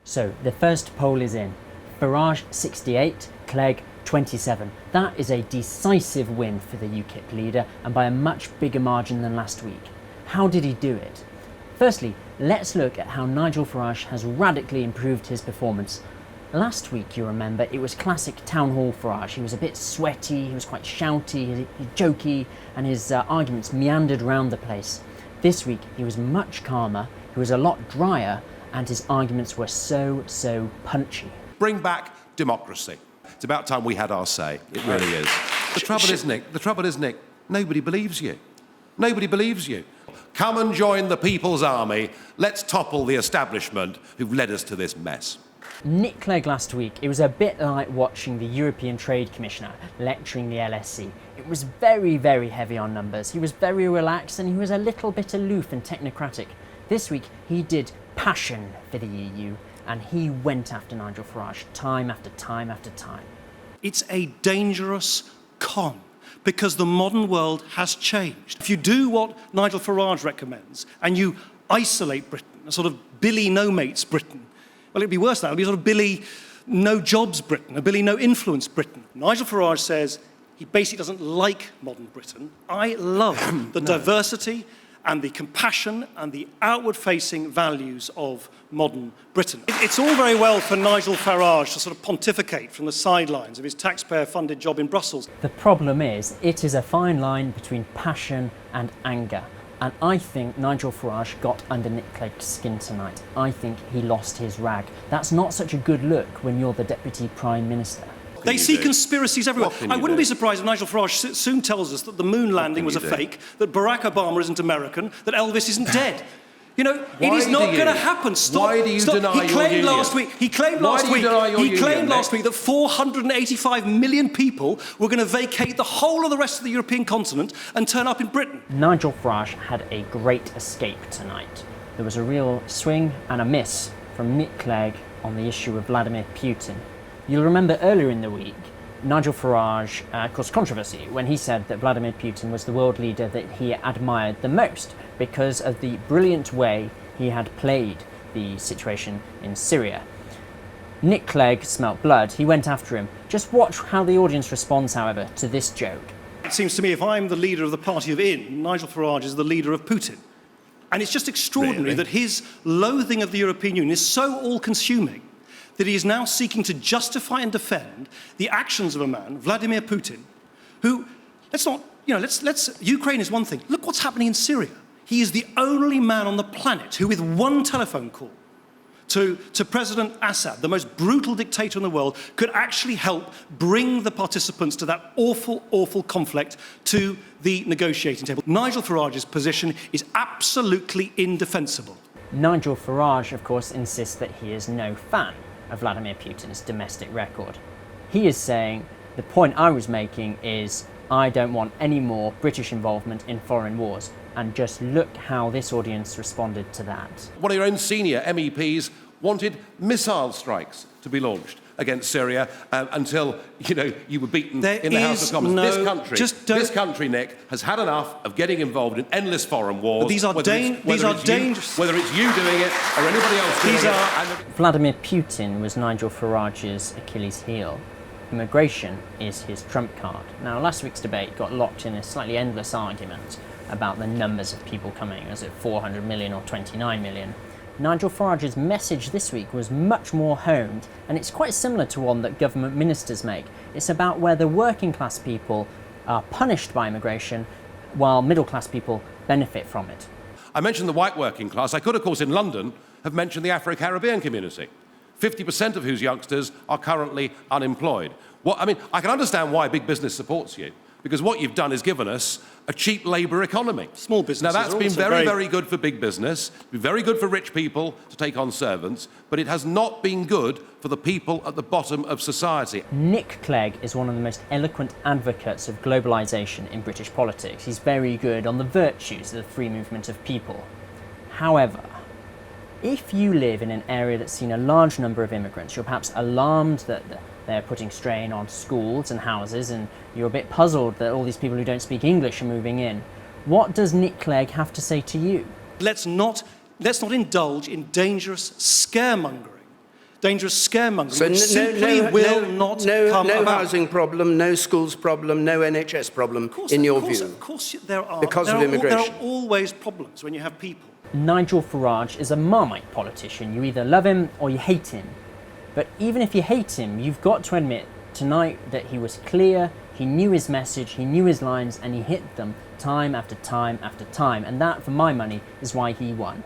So the first poll is in. Farage 68, Clegg 27. That is a decisive win for the Ukip leader, and by a much bigger margin than last week. How did he do it? Firstly, let's look at how Nigel Farage has radically improved his performance. Last week, you remember, it was classic town hall Farage. He was a bit sweaty, he was quite shouty, jokey, and his arguments meandered round the place. This week, he was much calmer, he was a lot drier, and his arguments were so punchy. Bring back democracy. It's about time we had our say. It really is. The trouble is, Nick, nobody believes you. Nobody believes you. Come and join the People's Army. Let's topple the establishment who've led us to this mess. Nick Clegg last week, it was a bit like watching the European Trade Commissioner lecturing the LSE. It was very heavy on numbers. He was very relaxed and he was a little bit aloof and technocratic. This week, he did passion for the EU and he went after Nigel Farage time after time after time. It's a dangerous con because the modern world has changed. If you do what Nigel Farage recommends and you isolate Britain, a sort of Billy no mates Britain, well, it'd be worse than that. It'd be sort of Billy no jobs Britain, a Billy no influence Britain. Nigel Farage says he basically doesn't like modern Britain. I love the diversity and the compassion and the outward-facing values of modern Britain. It's all very well for Nigel Farage to sort of pontificate from the sidelines of his taxpayer-funded job in Brussels. The problem is, it is a fine line between passion and anger. And I think Nigel Farage got under Nick Clegg's skin tonight. I think he lost his rag. That's not such a good look when you're the Deputy Prime Minister. They see conspiracies everywhere. I wouldn't be surprised if Nigel Farage soon tells us that the moon landing was a fake, that Barack Obama isn't American, that Elvis isn't dead. You know, it is not going to happen. Stop. Why do you deny He claimed your last week. He claimed last week that 485 million people were going to vacate the whole of the rest of the European continent and turn up in Britain. Nigel Farage had a great escape tonight. There was a real swing and a miss from Nick Clegg on the issue of Vladimir Putin. You'll remember earlier in the week, Nigel Farage caused controversy when he said that Vladimir Putin was the world leader that he admired the most because of the brilliant way he had played the situation in Syria. Nick Clegg smelt blood. He went after him. Just watch how the audience responds, however, to this joke. It seems to me if I'm the leader of the party of in, Nigel Farage is the leader of Putin. And it's just extraordinary that his loathing of the European Union is so all-consuming that he is now seeking to justify and defend the actions of a man, Vladimir Putin, who, Ukraine is one thing. Look what's happening in Syria. He is the only man on the planet who, with one telephone call to President Assad, the most brutal dictator in the world, could actually help bring the participants to that awful conflict to the negotiating table. Nigel Farage's position is absolutely indefensible. Nigel Farage, of course, insists that he is no fan of Vladimir Putin's domestic record. He is saying, the point I was making is, I don't want any more British involvement in foreign wars. And just look how this audience responded to that. One of your own senior MEPs wanted missile strikes to be launched against Syria until, you were beaten in the House of Commons. This country, Nick, has had enough of getting involved in endless foreign wars. But these are dangerous. Whether it's you doing it or anybody else doing it. Vladimir Putin was Nigel Farage's Achilles heel. Immigration is his trump card. Now, last week's debate got locked in a slightly endless argument about the numbers of people coming. Was it 400 million or 29 million? Nigel Farage's message this week was much more honed, and it's quite similar to one that government ministers make. It's about where the working class people are punished by immigration, while middle class people benefit from it. I mentioned the white working class. I could, of course, in London, have mentioned the Afro-Caribbean community, 50% of whose youngsters are currently unemployed. I can understand why big business supports you, because what you've done is given us a cheap labour economy. Small businesses. Now, that's been very good for big business, been very good for rich people to take on servants, but it has not been good for the people at the bottom of society. Nick Clegg is one of the most eloquent advocates of globalisation in British politics. He's very good on the virtues of the free movement of people. However, if you live in an area that's seen a large number of immigrants, you're perhaps alarmed that they're putting strain on schools and houses, and you're a bit puzzled that all these people who don't speak English are moving in. What does Nick Clegg have to say to you? Let's not indulge in dangerous scaremongering dangerous scaremongering, which simply will not come no about. housing problem, no schools problem, no NHS problem, in your view? Of course there are. Because of immigration. There are always problems when you have people. Nigel Farage is a Marmite politician. You either love him or you hate him. But even if you hate him, you've got to admit tonight that he was clear, he knew his message, he knew his lines, and he hit them time after time after time. And that, for my money, is why he won.